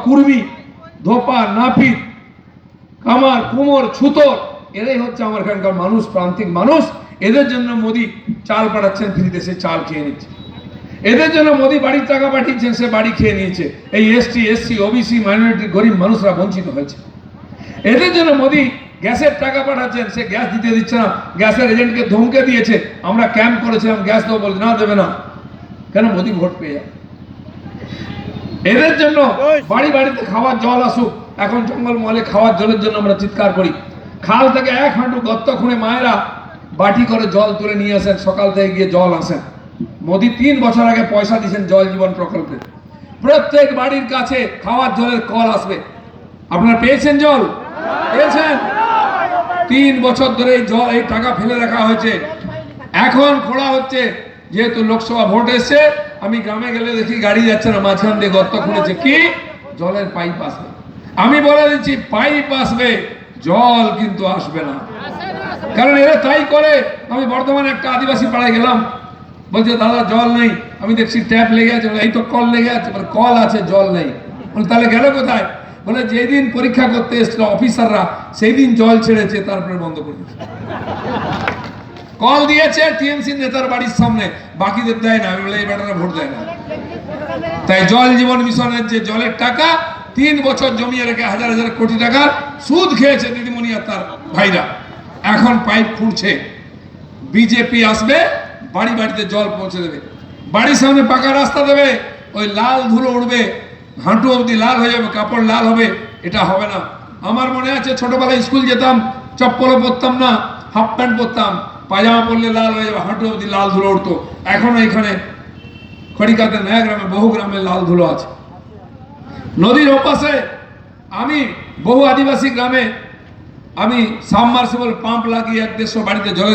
কুর্মী, ধোপা, নাপিত, কামার, কুমোর, ছুতোর, এরাই হচ্ছে আমার এখানকার মানুষ, প্রান্তিক মানুষ। এদের জন্য মোদি চাল পাঠাচ্ছেন ফ্রিতে, সে চাল খেয়ে নিচ্ছে। এদের জন্য মোদি বাড়ির টাকা পাঠিয়েছেন, সে বাড়ি খেয়ে নিয়েছে। এই এসটি, এসসি, ওবিসি, মাইনরিটি, গরিব মানুষরা বঞ্চিত হয়েছে। এদের জন্য মোদি গ্যাসের টাকা পাঠাচ্ছেন, সে গ্যাস দিতে দিচ্ছে না। গ্যাসের এজেন্টকে ধমকে দিয়েছে, আমরা ক্যাম্প করেছিলাম গ্যাস দেবো, বলে না, দেবে না। কেন? মোদি ভোট পেয়ে যাবে। এদের জন্য বাড়ি বাড়িতে খাওয়ার জল আসুক। এখন জঙ্গলমহলে খাওয়ার জলের জন্য আমরা চিৎকার করি। খাল থেকে 1 হাঁটু গর্ত খুঁড়ে মায়েরা বাটি করে জল তুলে নিয়ে আসেন, সকাল থেকে গিয়ে জল আসেন। মোদি 3 বছর আগে পয়সা দিয়েছেন জল জীবন প্রকল্পে, প্রত্যেক বাড়ির কাছে খাওয়ার জলের কল আসবে। আপনারা পেয়েছেন জল? পেয়েছেন? 3 বছর ধরে এই জল, এই টাকা ফেলে রাখা হয়েছে। এখন খোঁড়া হচ্ছে, যেহেতু লোকসভা ভোট এসছে। আমি গ্রামে গেলে দেখি গাড়ি যাচ্ছে না, মাঝখান দিয়ে গর্ত খুঁড়েছে, কি জলের পাইপ আসবে। আমি বলে দিচ্ছি, পাইপ আসবে, জল কিন্তু আসবে না। কারণ এরা তাই করে। আমি বর্ধমানে একটা আদিবাসী পাড়ায় গেলাম, বলছে দাদা জল নেই। আমি দেখছি ট্যাপ লেগে আছে, এই তো কল লেগে আছে, কল আছে জল নেই। তাহলে গেল কোথায়? বলে যেদিন পরীক্ষা করতে এসছিল অফিসাররা, সেই দিন জল ছেড়েছে, তারপরে বন্ধ করে দিয়েছে। কল দিয়েছে টিএমসি নেতার বাড়ির সামনে, বাকিদের দেয় না। আমি বলে এই ব্যাটারা ভোট দেয় না। তাই জল জীবন মিশনের যে জলের টাকা 3 বছর জমিয়ে রেখে হাজার হাজার কোটি টাকার সুদ খেয়েছে দিদিমণি আর তার ভাইরা, এখন পাইপ খুঁড়ছে। বিজেপি আসবে, বাড়ি বাড়িতে জল পৌঁছে দেবে, বাড়ির সামনে পাকা রাস্তা দেবে। ওই লাল ধুলো উঠবে, হাঁটু অবধি লাল হয়ে যাবে, কাপড় লাল হবে। এটা হবে না। আমার মনে আছে ছোটবেলায় স্কুল যেতাম, চপ্পলও পরতাম না, হাফ প্যান্ট পরতাম, পায়জামা পরলে লাল হয়ে যাবে, হাঁটু অবধি লাল ধুলো উঠতো। এখনো এখানে খড়িকাতে নয়া গ্রামে বহু গ্রামে লাল ধুলো আছে। নদীর ওপাশে আমি বহু আদিবাসী গ্রামে আমি সাবমার্সিবল পাম্প লাগিয়ে 150 বাড়িতে জলের